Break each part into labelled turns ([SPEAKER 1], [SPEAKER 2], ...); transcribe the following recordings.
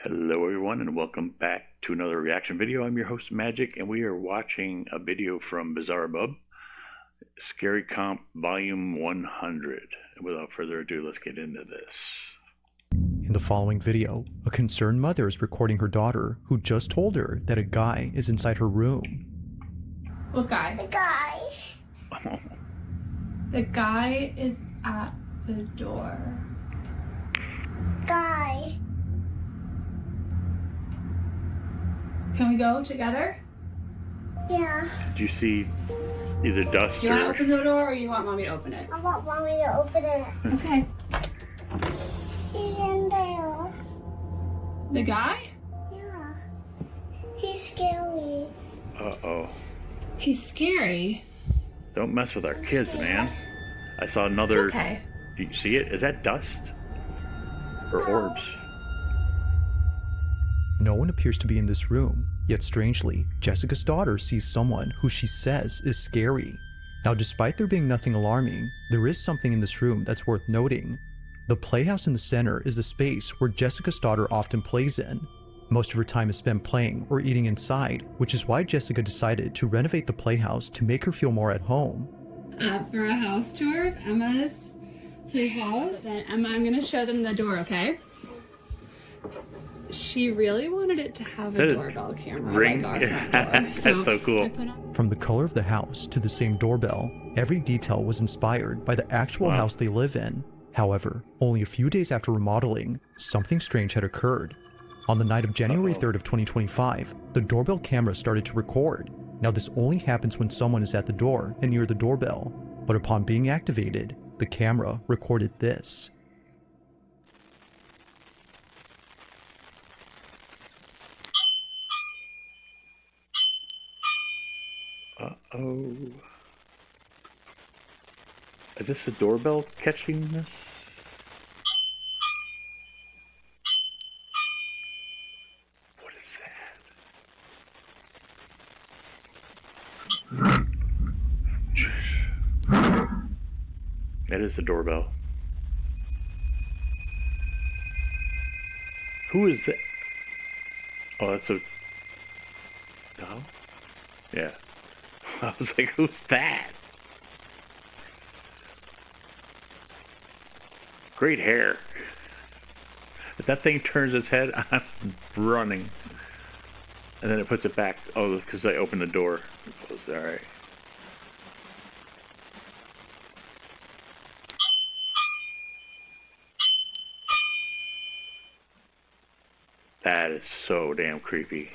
[SPEAKER 1] Hello everyone and welcome back to another reaction video. I'm your host Magic and we are watching a video from Bizarre Bub, Scary Comp Volume 100. And without further ado, let's get into this.
[SPEAKER 2] In the following video, a concerned mother is recording her daughter who just told her that a guy is inside her room.
[SPEAKER 3] What guy?
[SPEAKER 4] The guy.
[SPEAKER 3] The guy is at the door.
[SPEAKER 4] Guy.
[SPEAKER 3] Can we go together?
[SPEAKER 4] Yeah.
[SPEAKER 1] Did you see either dust
[SPEAKER 3] Do you
[SPEAKER 1] or...
[SPEAKER 3] want to open the door or you want mommy to open it?
[SPEAKER 4] I want mommy to open it.
[SPEAKER 3] Okay.
[SPEAKER 4] He's in there.
[SPEAKER 3] The guy?
[SPEAKER 4] Yeah. He's scary.
[SPEAKER 1] Uh-oh.
[SPEAKER 3] He's scary.
[SPEAKER 1] Don't mess with our kids, man. I saw another...
[SPEAKER 3] It's okay.
[SPEAKER 1] Do you see it? Is that dust? Or orbs?
[SPEAKER 2] No one appears to be in this room, yet strangely, Jessica's daughter sees someone who she says is scary. Now, despite there being nothing alarming, there is something in this room that's worth noting. The playhouse in the center is a space where Jessica's daughter often plays in. Most of her time is spent playing or eating inside, which is why Jessica decided to renovate the playhouse to make her feel more at home.
[SPEAKER 3] For a house tour of Emma's playhouse. Then Emma, I'm going to show them the door, okay? She really wanted it to have a doorbell camera,
[SPEAKER 1] ring?
[SPEAKER 3] like our front door.
[SPEAKER 1] That's so cool.
[SPEAKER 2] From the color of the house to the same doorbell, every detail was inspired by the actual house they live in. However, only a few days after remodeling, something strange had occurred. On the night of January 3rd of 2025, the doorbell camera started to record. Now this only happens when someone is at the door and near the doorbell, but upon being activated, the camera recorded this.
[SPEAKER 1] Uh-oh. Is this a doorbell catching this? What is that? That is the doorbell. Who is that? Oh, that's a doll? Yeah. I was like, who's that? Great hair. If that thing turns its head, I'm running. And then it puts it back. Oh, because I opened the door. Alright. That is so damn creepy.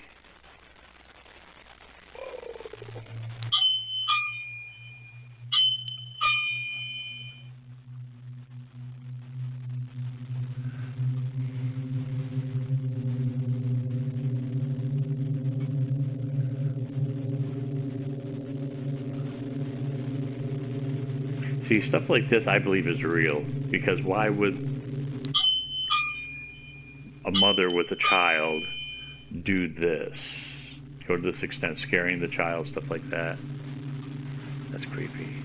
[SPEAKER 1] See, stuff like this I believe is real, because why would a mother with a child do this? Go to this extent, scaring the child, stuff like that. That's creepy.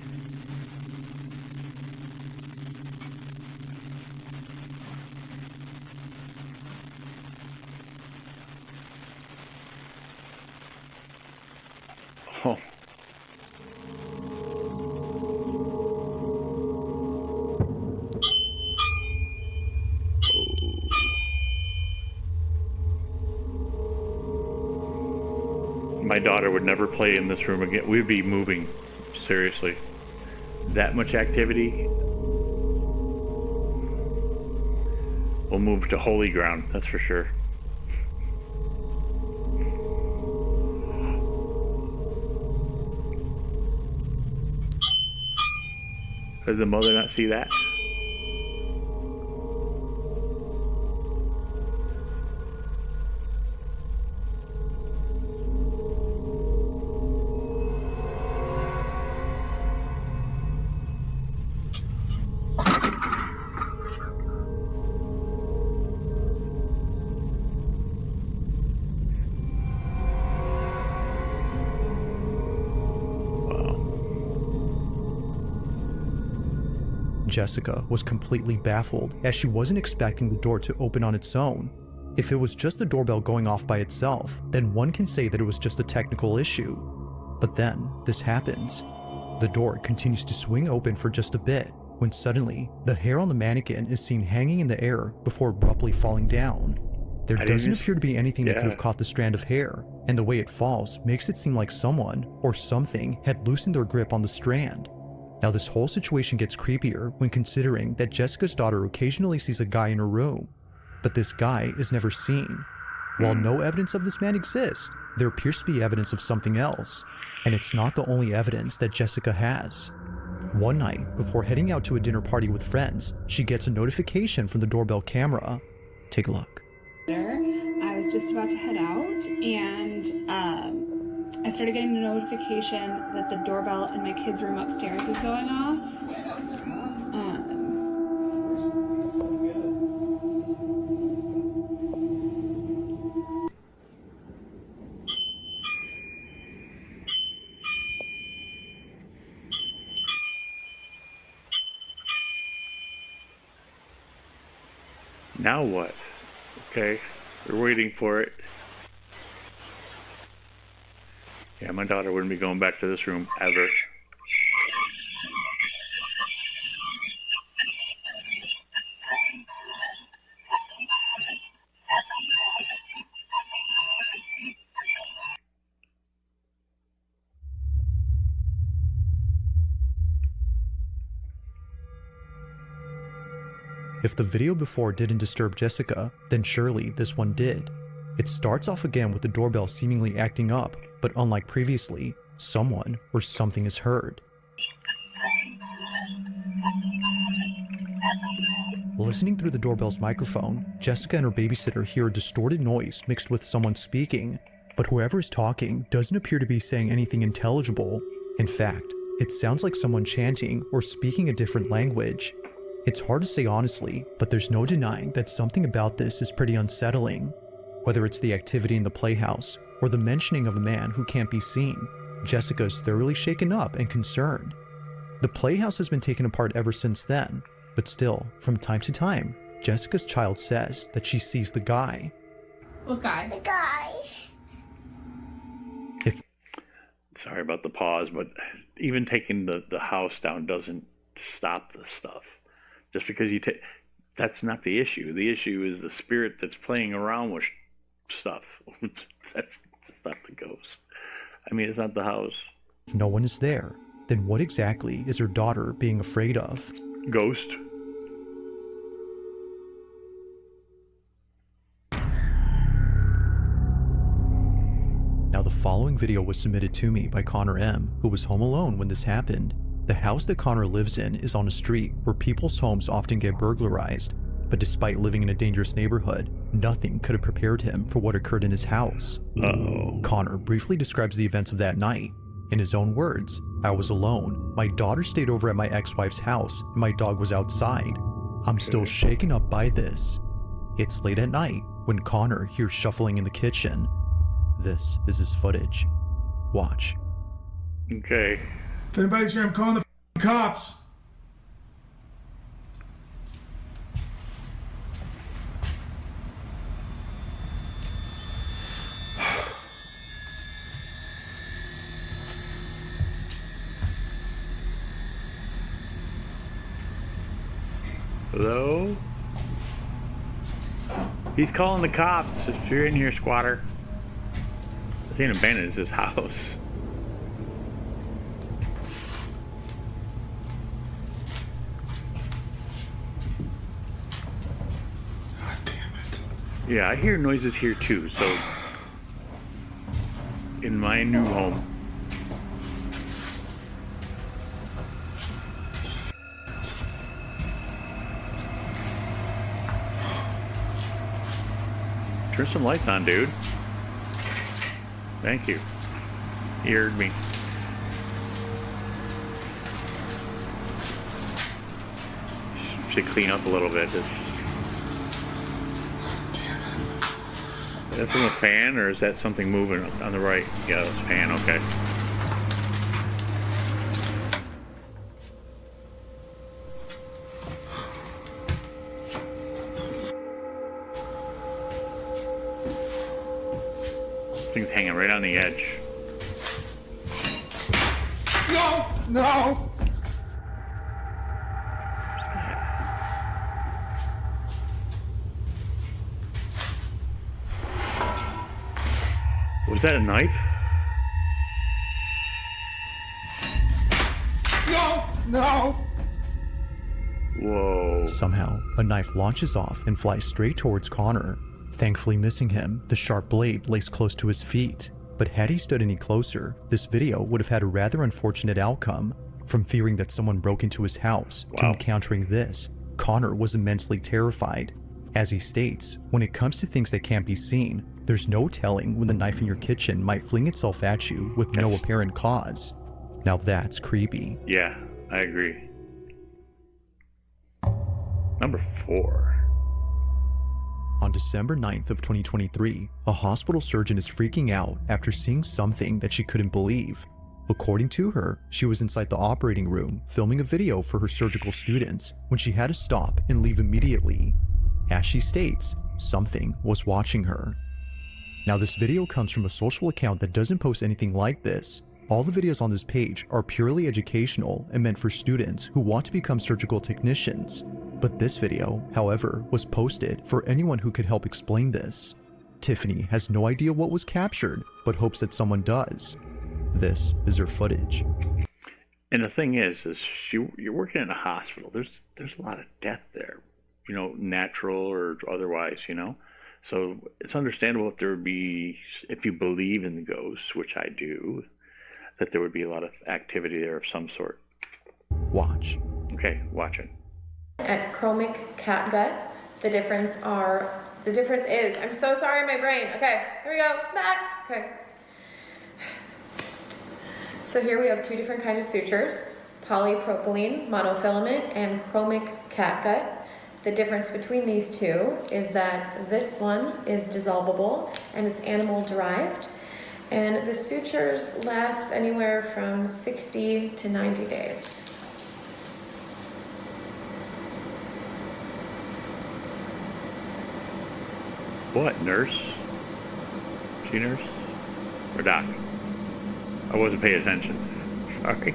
[SPEAKER 1] Oh. My daughter would never play in this room again. We'd be moving, seriously. That much activity. We'll move to holy ground, that's for sure. Did the mother not see that?
[SPEAKER 2] Jessica was completely baffled as she wasn't expecting the door to open on its own. If it was just the doorbell going off by itself, then one can say that it was just a technical issue. But then, this happens. The door continues to swing open for just a bit, when suddenly, the hair on the mannequin is seen hanging in the air before abruptly falling down. There doesn't appear to be anything that could have caught the strand of hair, and the way it falls makes it seem like someone, or something, had loosened their grip on the strand. Now this whole situation gets creepier when considering that Jessica's daughter occasionally sees a guy in her room, but this guy is never seen. While no evidence of this man exists, there appears to be evidence of something else, and it's not the only evidence that Jessica has. One night, before heading out to a dinner party with friends, she gets a notification from the doorbell camera. Take a look.
[SPEAKER 3] I was just about to head out, and I started getting a notification that the doorbell in my kids' room upstairs is going off.
[SPEAKER 1] Now what? Okay, we're waiting for it. Yeah, my daughter wouldn't be going back to this room ever.
[SPEAKER 2] If the video before didn't disturb Jessica, then surely this one did. It starts off again with the doorbell seemingly acting up, but unlike previously, someone or something is heard. Listening through the doorbell's microphone, Jessica and her babysitter hear a distorted noise mixed with someone speaking, but whoever is talking doesn't appear to be saying anything intelligible. In fact, it sounds like someone chanting or speaking a different language. It's hard to say honestly, but there's no denying that something about this is pretty unsettling. Whether it's the activity in the playhouse or the mentioning of a man who can't be seen, Jessica is thoroughly shaken up and concerned. The playhouse has been taken apart ever since then, but still, from time to time, Jessica's child says that she sees the guy.
[SPEAKER 3] What guy?
[SPEAKER 4] The guy.
[SPEAKER 1] Sorry about the pause, but even taking the house down doesn't stop the stuff. Just because you take, that's not the issue. The issue is the spirit that's playing around with stuff. That's not the ghost. I mean, it's not the house.
[SPEAKER 2] If no one is there, then what exactly is her daughter being afraid of?
[SPEAKER 1] Ghost.
[SPEAKER 2] Now the following video was submitted to me by Connor M, who was home alone when this happened. The house that Connor lives in is on a street where people's homes often get burglarized, but despite living in a dangerous neighborhood, nothing could have prepared him for what occurred in his house. Connor briefly describes the events of that night. In his own words, "I was alone. My daughter stayed over at my ex-wife's house, and my dog was outside. I'm still shaken up by this." It's late at night when Connor hears shuffling in the kitchen. This is his footage. Watch.
[SPEAKER 1] Okay.
[SPEAKER 5] If anybody's here, I'm calling the cops.
[SPEAKER 1] Hello? He's calling the cops. If you're in here, squatter. This ain't abandoned, it's his house.
[SPEAKER 5] God damn it.
[SPEAKER 1] Yeah, I hear noises here too, so in my new home. Turn some lights on, dude. Thank you. You heard me. Should clean up a little bit. Is that from a fan, or is that something moving on the right? Yeah, that's a fan, okay. Thing's hanging right on the edge.
[SPEAKER 5] No! No!
[SPEAKER 1] What's that? Was that a knife?
[SPEAKER 5] No! No!
[SPEAKER 1] Whoa.
[SPEAKER 2] Somehow, a knife launches off and flies straight towards Connor. Thankfully missing him, the sharp blade lays close to his feet. But had he stood any closer, this video would have had a rather unfortunate outcome. From fearing that someone broke into his house to
[SPEAKER 1] Wow.
[SPEAKER 2] encountering this, Connor was immensely terrified. As he states, when it comes to things that can't be seen, there's no telling when the knife in your kitchen might fling itself at you with no
[SPEAKER 1] Yes.
[SPEAKER 2] apparent cause. Now that's creepy.
[SPEAKER 1] Yeah, I agree. Number 4.
[SPEAKER 2] On December 9th of 2023, a hospital surgeon is freaking out after seeing something that she couldn't believe. According to her, she was inside the operating room filming a video for her surgical students when she had to stop and leave immediately. As she states, something was watching her. Now this video comes from a social account that doesn't post anything like this. All the videos on this page are purely educational and meant for students who want to become surgical technicians. But this video, however, was posted for anyone who could help explain this. Tiffany has no idea what was captured, but hopes that someone does. This is her footage.
[SPEAKER 1] And the thing is you're working in a hospital. There's a lot of death there, you know, natural or otherwise, you know. So it's understandable if there would be, if you believe in the ghosts, which I do, that there would be a lot of activity there of some sort.
[SPEAKER 2] Watch.
[SPEAKER 1] Okay, watching.
[SPEAKER 6] At chromic catgut, the difference is, I'm so sorry, my brain. Okay, here we go, back. Okay. So here we have 2 different kinds of sutures, polypropylene monofilament and chromic catgut. The difference between these two is that this one is dissolvable and it's animal derived, and the sutures last anywhere from 60 to 90 days.
[SPEAKER 1] What, nurse? She nurse? Or doc? I wasn't paying attention. Sorry.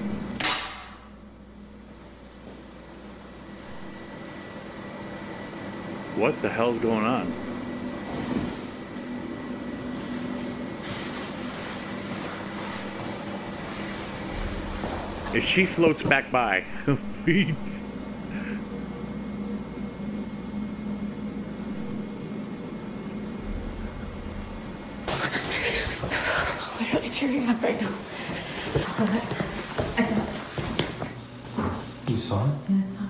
[SPEAKER 1] What the hell's going on? If she floats back by, please.
[SPEAKER 6] Literally tearing up right now. I saw it.
[SPEAKER 5] You saw it?
[SPEAKER 6] Yeah, I saw it.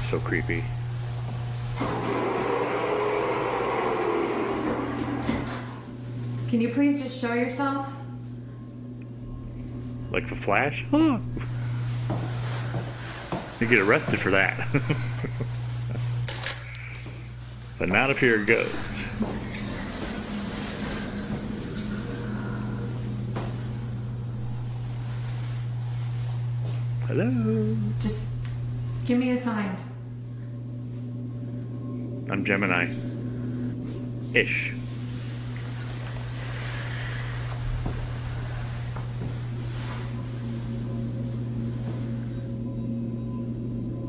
[SPEAKER 1] So creepy.
[SPEAKER 6] Can you please just show yourself?
[SPEAKER 1] Like the Flash? Huh. You get arrested for that. But not if you're a ghost. Hello?
[SPEAKER 6] Just give me a sign.
[SPEAKER 1] I'm Gemini. Ish.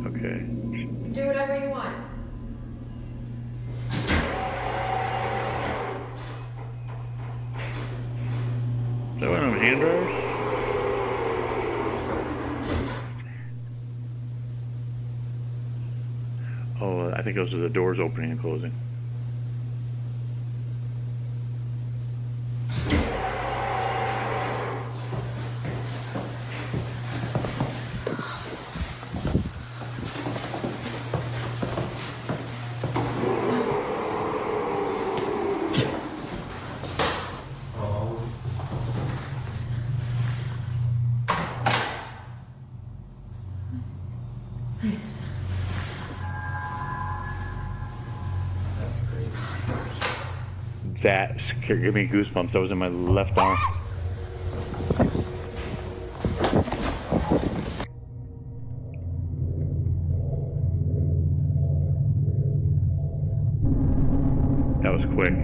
[SPEAKER 1] Okay.
[SPEAKER 6] Do whatever you want.
[SPEAKER 1] Is that one of them hand dryers? Oh, I think those are the doors opening and closing. That gave me goosebumps. That was in my left arm. That was quick.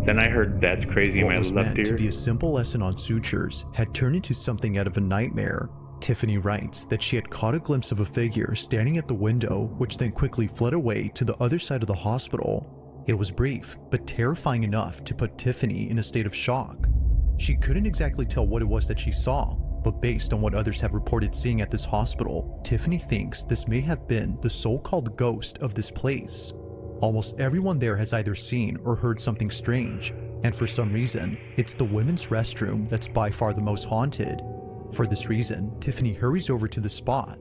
[SPEAKER 1] Then I heard "That's crazy" in my
[SPEAKER 2] What was
[SPEAKER 1] left
[SPEAKER 2] meant to
[SPEAKER 1] ear.
[SPEAKER 2] be a simple lesson on sutures had turned into something out of a nightmare. Tiffany writes that she had caught a glimpse of a figure standing at the window, which then quickly fled away to the other side of the hospital. It was brief, but terrifying enough to put Tiffany in a state of shock. She couldn't exactly tell what it was that she saw, but based on what others have reported seeing at this hospital, Tiffany thinks this may have been the so-called ghost of this place. Almost everyone there has either seen or heard something strange, and for some reason, it's the women's restroom that's by far the most haunted. For this reason, Tiffany hurries over to the spot,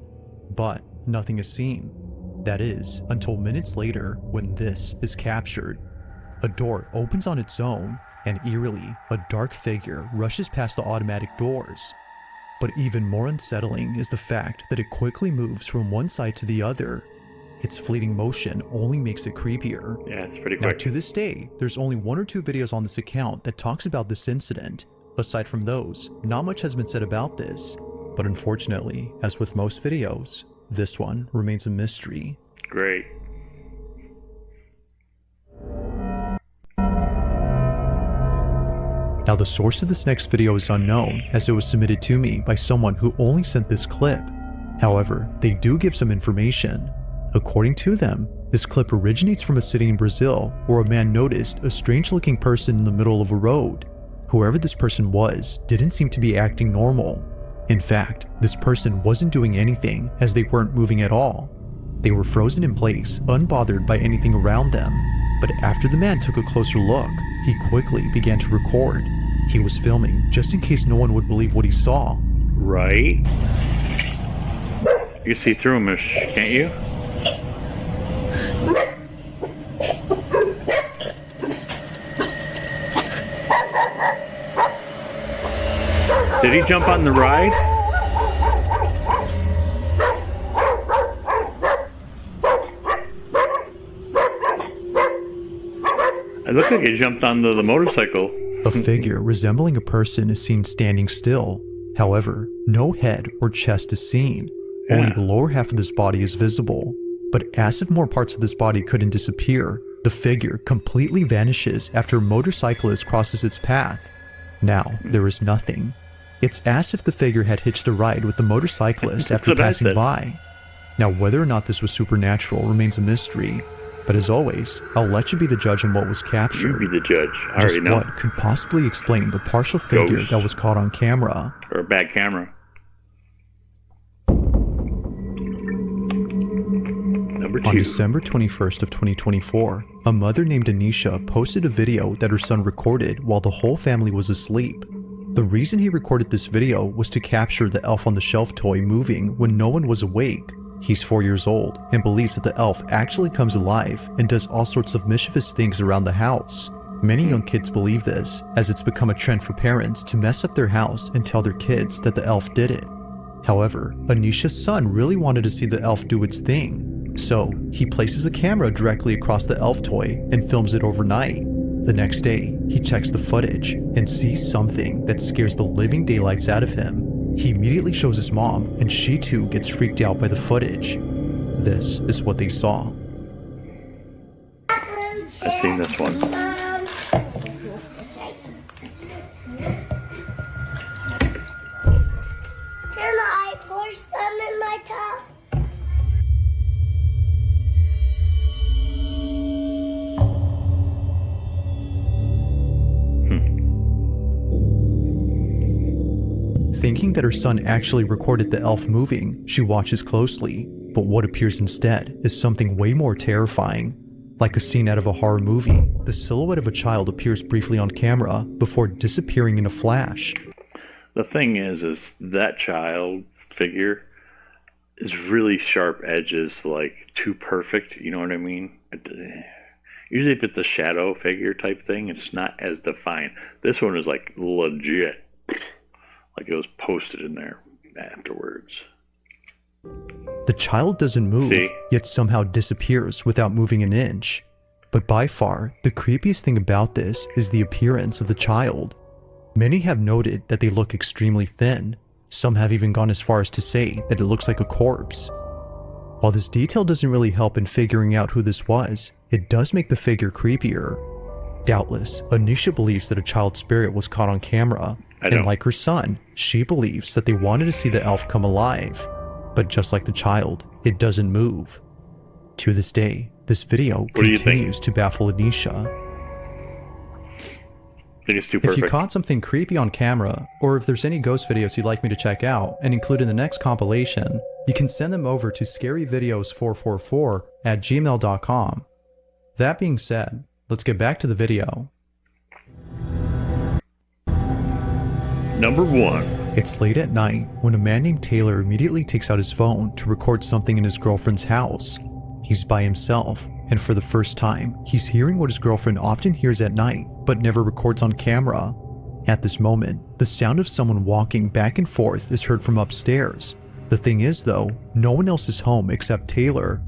[SPEAKER 2] but nothing is seen. That is, until minutes later when this is captured. A door opens on its own, and eerily, a dark figure rushes past the automatic doors. But even more unsettling is the fact that it quickly moves from one side to the other. Its fleeting motion only makes it creepier.
[SPEAKER 1] Yeah, it's pretty
[SPEAKER 2] Now,
[SPEAKER 1] quick.
[SPEAKER 2] to this day, there's only 1 or 2 videos on this account that talks about this incident. Aside from those, not much has been said about this. But unfortunately, as with most videos, this one remains a mystery.
[SPEAKER 1] Great.
[SPEAKER 2] Now, the source of this next video is unknown, as it was submitted to me by someone who only sent this clip. However, they do give some information. According to them, this clip originates from a city in Brazil where a man noticed a strange-looking person in the middle of a road. Whoever this person was didn't seem to be acting normal. In fact, this person wasn't doing anything as they weren't moving at all. They were frozen in place, unbothered by anything around them. But after the man took a closer look, he quickly began to record. He was filming just in case no one would believe what he saw.
[SPEAKER 1] Right. You can see through him, can't you? Did he jump on the ride? It looked like he jumped onto the motorcycle.
[SPEAKER 2] A figure resembling a person is seen standing still. However, no head or chest is seen. Only
[SPEAKER 1] Yeah.
[SPEAKER 2] the lower half of this body is visible. But as if more parts of this body couldn't disappear, the figure completely vanishes after a motorcyclist crosses its path. Now, there is nothing. It's as if the figure had hitched a ride with the motorcyclist
[SPEAKER 1] That's
[SPEAKER 2] after
[SPEAKER 1] what I
[SPEAKER 2] passing
[SPEAKER 1] said.
[SPEAKER 2] by. Now, whether or not this was supernatural remains a mystery. But as always, I'll let you be the judge on what was
[SPEAKER 1] You
[SPEAKER 2] captured.
[SPEAKER 1] be the judge. I
[SPEAKER 2] Just
[SPEAKER 1] already know.
[SPEAKER 2] what could possibly explain the partial figure
[SPEAKER 1] Ghost.
[SPEAKER 2] that was caught on camera.
[SPEAKER 1] Or a bad camera. Number
[SPEAKER 2] On
[SPEAKER 1] 2.
[SPEAKER 2] December 21st of 2024, a mother named Anisha posted a video that her son recorded while the whole family was asleep. The reason he recorded this video was to capture the elf on the shelf toy moving when no one was awake. He's 4 years old and believes that the elf actually comes alive and does all sorts of mischievous things around the house. Many young kids believe this, as it's become a trend for parents to mess up their house and tell their kids that the elf did it. However, Anisha's son really wanted to see the elf do its thing, so he places a camera directly across the elf toy and films it overnight. The next day, he checks the footage and sees something that scares the living daylights out of him. He immediately shows his mom, and she too gets freaked out by the footage. This is what they saw.
[SPEAKER 1] I've seen this one.
[SPEAKER 4] Can I pour some in my cup?
[SPEAKER 2] Thinking that her son actually recorded the elf moving, she watches closely, but what appears instead is something way more terrifying. Like a scene out of a horror movie, the silhouette of a child appears briefly on camera before disappearing in a flash.
[SPEAKER 1] The thing is that child figure is really sharp edges, like too perfect. You know what I mean? Usually if it's a shadow figure type thing, it's not as defined. This one is like legit. Like it was posted in there afterwards.
[SPEAKER 2] The child doesn't move,
[SPEAKER 1] See?
[SPEAKER 2] yet somehow disappears without moving an inch. But by far, the creepiest thing about this is the appearance of the child. Many have noted that they look extremely thin. Some have even gone as far as to say that it looks like a corpse. While this detail doesn't really help in figuring out who this was, it does make the figure creepier. Doubtless, Anisha believes that a child spirit was caught on camera, and like her son, she believes that they wanted to see the elf come alive. But just like the child, it doesn't move. To this day, this video continues to baffle Anisha.
[SPEAKER 1] I think it's too perfect.
[SPEAKER 2] If you caught something creepy on camera, or if there's any ghost videos you'd like me to check out and include in the next compilation, you can send them over to scaryvideos444@gmail.com. That being said, let's get back to the video.
[SPEAKER 1] Number 1.
[SPEAKER 2] It's late at night when a man named Taylor immediately takes out his phone to record something in his girlfriend's house. He's by himself, and for the first time, he's hearing what his girlfriend often hears at night, but never records on camera. At this moment, the sound of someone walking back and forth is heard from upstairs. The thing is though, no one else is home except Taylor.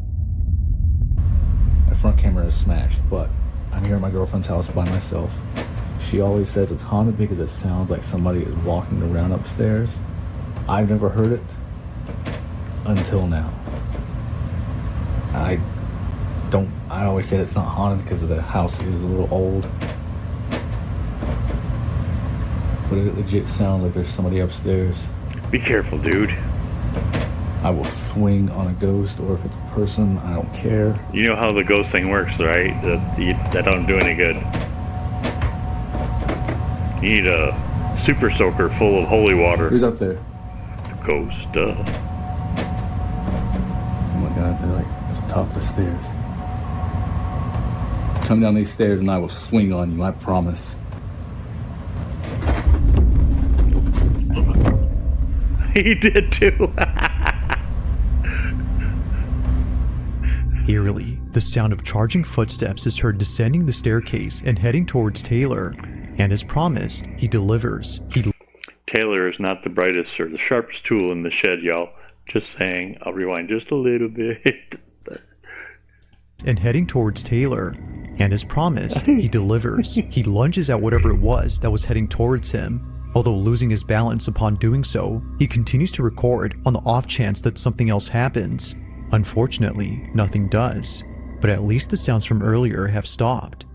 [SPEAKER 5] My front camera is smashed, but I'm here at my girlfriend's house by myself. She always says it's haunted because it sounds like somebody is walking around upstairs. I've never heard it until now. I always say it's not haunted because the house is a little old. But it legit sounds like there's somebody upstairs.
[SPEAKER 1] Be careful, dude.
[SPEAKER 5] I will swing on a ghost, or if it's a person, I don't care.
[SPEAKER 1] You know how the ghost thing works, right? That don't do any good. You need a super soaker full of holy water.
[SPEAKER 5] Who's up there?
[SPEAKER 1] The ghost.
[SPEAKER 5] Oh my god, they're like at the top of the stairs. Come down these stairs and I will swing on you, I promise.
[SPEAKER 1] He did too.
[SPEAKER 2] Eerily, the sound of charging footsteps is heard descending the staircase and heading towards Taylor. And as promised, he delivers.
[SPEAKER 1] Taylor is not the brightest or the sharpest tool in the shed, y'all. Just saying. I'll rewind just a little bit.
[SPEAKER 2] And heading towards Taylor. And as promised, he delivers. He lunges at whatever it was that was heading towards him. Although losing his balance upon doing so, he continues to record on the off chance that something else happens. Unfortunately, nothing does. But at least the sounds from earlier have stopped.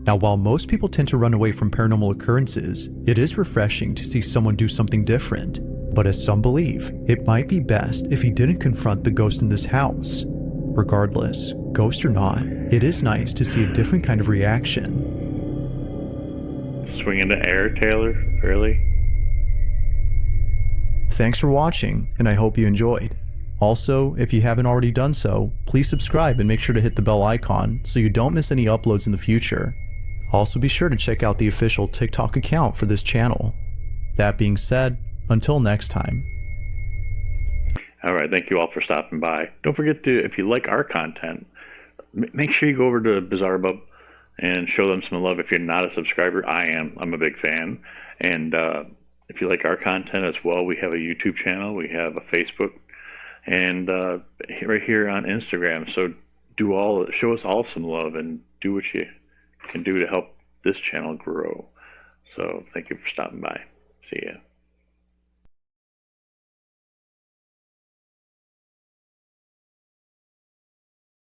[SPEAKER 2] Now, while most people tend to run away from paranormal occurrences, it is refreshing to see someone do something different. But as some believe, it might be best if he didn't confront the ghost in this house. Regardless, ghost or not, it is nice to see a different kind of reaction.
[SPEAKER 1] Swing into air, Taylor? Really?
[SPEAKER 2] Thanks for watching, and I hope you enjoyed. Also, if you haven't already done so, please subscribe and make sure to hit the bell icon so you don't miss any uploads in the future. Also be sure to check out the official TikTok account for this channel. That being said, until next time.
[SPEAKER 1] Alright, thank you all for stopping by. Don't forget to, if you like our content, make sure you go over to BizarreBub and show them some love. If you're not a subscriber, I am. I'm a big fan. And if you like our content as well, we have a YouTube channel, we have a Facebook, and right here on Instagram. So show us all some love and do what you can do to help this channel grow. So thank you for stopping by. See ya.